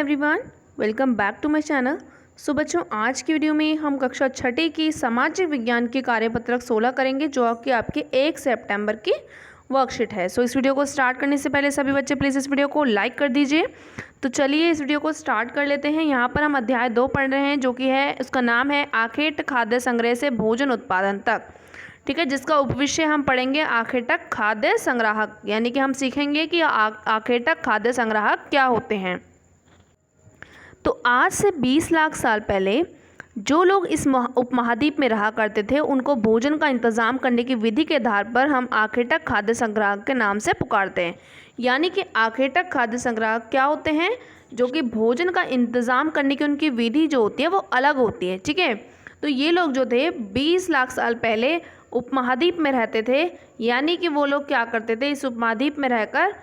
Everyone, welcome back to my channel. So बच्चों, आज की वीडियो में हम कक्षा छठी की सामाजिक विज्ञान की कार्यपत्रक 16 करेंगे, जो कि आपके 1 सितंबर की वर्कशीट है। सो इस वीडियो को स्टार्ट करने से पहले सभी बच्चे प्लीज़ इस वीडियो को लाइक कर दीजिए। तो चलिए इस वीडियो को स्टार्ट कर लेते हैं। यहाँ पर हम अध्याय 2 पढ़ रहे हैं, जो कि है, उसका नाम है आखेट खाद्य संग्रह से भोजन उत्पादन तक। ठीक है, जिसका उपविषय हम पढ़ेंगे आखेटक खाद्य संग्राहक, यानी कि हम सीखेंगे कि आखेटक खाद्य संग्राहक क्या होते हैं। तो आज से 20 लाख साल पहले जो लोग इस उपमहाद्वीप में रहा करते थे, उनको भोजन का इंतज़ाम करने की विधि के आधार पर हम आखेटक खाद्य संग्राहक के नाम से पुकारते हैं। यानी कि आखेटक खाद्य संग्राहक क्या होते हैं? जो कि भोजन का इंतज़ाम करने की उनकी विधि जो होती है वो अलग होती है। ठीक है, तो ये लोग जो थे 20 लाख साल पहले उपमहाद्वीप में रहते थे, यानी कि वो लोग क्या करते थे, इस उपमहाद्वीप में रहकर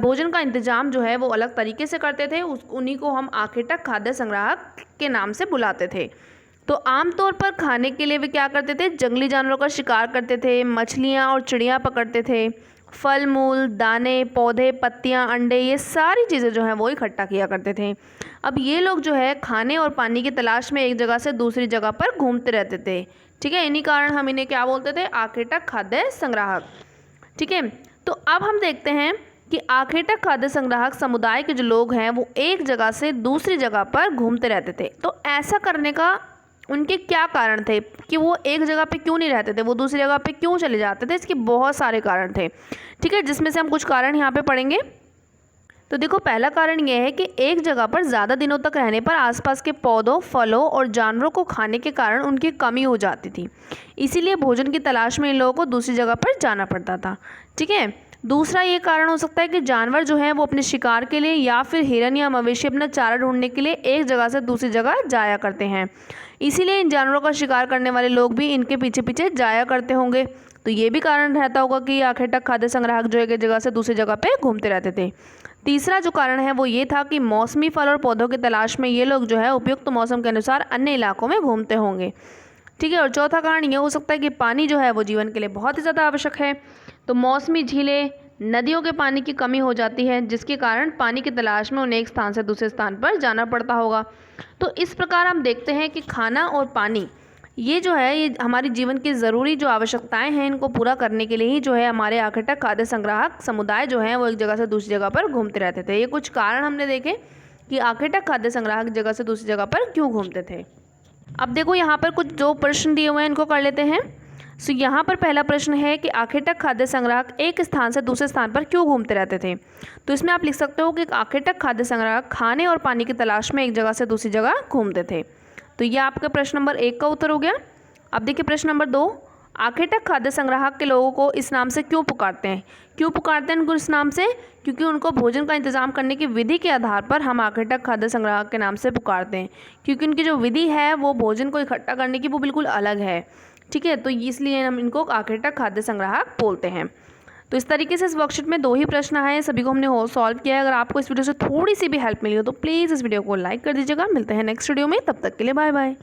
भोजन का इंतजाम जो है वो अलग तरीके से करते थे। उन्हीं को हम आखेटक खाद्य संग्राहक के नाम से बुलाते थे। तो आमतौर पर खाने के लिए वे क्या करते थे? जंगली जानवरों का शिकार करते थे, मछलियाँ और चिड़िया पकड़ते थे, फल मूल, दाने, पौधे, पत्तियाँ, अंडे, ये सारी चीज़ें जो हैं वो इकट्ठा किया करते थे। अब ये लोग जो है खाने और पानी की तलाश में एक जगह से दूसरी जगह पर घूमते रहते थे। ठीक है, इन्हीं कारण हम इन्हें क्या बोलते थे? आखेटक खाद्य संग्राहक। ठीक है, तो अब हम देखते हैं कि आखेटक खाद्य संग्राहक समुदाय के जो लोग हैं वो एक जगह से दूसरी जगह पर घूमते रहते थे। तो ऐसा करने का उनके क्या कारण थे कि वो एक जगह पे क्यों नहीं रहते थे, वो दूसरी जगह पे क्यों चले जाते थे? इसके बहुत सारे कारण थे। ठीक है, जिसमें से हम कुछ कारण यहाँ पे पढ़ेंगे। तो देखो, पहला कारण यह है कि एक जगह पर ज़्यादा दिनों तक रहने पर आसपास के पौधों, फलों और जानवरों को खाने के कारण उनकी कमी हो जाती थी। इसीलिए भोजन की तलाश में इन लोगों को दूसरी जगह पर जाना पड़ता था। ठीक है, दूसरा ये कारण हो सकता है कि जानवर जो हैं वो अपने शिकार के लिए या फिर हिरन या मवेशी अपना चारा ढूंढने के लिए एक जगह से दूसरी जगह जाया करते हैं। इसीलिए इन जानवरों का शिकार करने वाले लोग भी इनके पीछे पीछे जाया करते होंगे। तो ये भी कारण रहता होगा कि आखेटक खाद्य संग्राहक जो एक जगह से दूसरी जगह पे घूमते रहते थे। तीसरा जो कारण है वो ये था कि मौसमी फल और पौधों की तलाश में ये लोग जो है उपयुक्त मौसम के अनुसार अन्य इलाकों में घूमते होंगे। ठीक है, और चौथा कारण ये हो सकता है कि पानी जो है वो जीवन के लिए बहुत ही ज़्यादा आवश्यक है। तो मौसमी झीलें, नदियों के पानी की कमी हो जाती है, जिसके कारण पानी की तलाश में उन्हें एक स्थान से दूसरे स्थान पर जाना पड़ता होगा। तो इस प्रकार हम देखते हैं कि खाना और पानी ये जो है ये हमारी जीवन की ज़रूरी जो आवश्यकताएं हैं, इनको पूरा करने के लिए ही जो है हमारे आखेटक खाद्य संग्राहक समुदाय जो हैं वो एक जगह से दूसरी जगह पर घूमते रहते थे। ये कुछ कारण हमने देखे कि आखेटक खाद्य संग्राहक जगह से दूसरी जगह पर क्यों घूमते थे। अब देखो, यहाँ पर कुछ जो प्रश्न दिए हुए हैं इनको कर लेते हैं। सो यहाँ पर पहला प्रश्न है कि आखेटक खाद्य संग्राहक एक स्थान से दूसरे स्थान पर क्यों घूमते रहते थे? तो इसमें आप लिख सकते हो कि आखेटक खाद्य संग्राहक खाने और पानी की तलाश में एक जगह से दूसरी जगह घूमते थे। तो ये आपका प्रश्न नंबर 1 का उत्तर हो गया। अब देखिए प्रश्न नंबर 2, आखेटक खाद्य संग्राहक के लोगों को इस नाम से क्यों पुकारते हैं? क्यों पुकारते हैं उनको इस नाम से? क्योंकि उनको भोजन का इंतजाम करने की विधि के आधार पर हम आखेटक खाद्य संग्राहक के नाम से पुकारते हैं, क्योंकि उनकी जो विधि है वो भोजन को इकट्ठा करने की वो बिल्कुल अलग है। ठीक है, तो इसलिए हम इनको आखेटक खाद्य संग्राहक बोलते हैं। तो इस तरीके से इस वर्कशीट में 2 ही प्रश्न आए हैं, सभी को हमने सॉल्व किया है। अगर आपको इस वीडियो से थोड़ी सी भी हेल्प मिली हो तो प्लीज़ इस वीडियो को लाइक कर दीजिएगा। मिलते हैं नेक्स्ट वीडियो में, तब तक के लिए बाय बाय।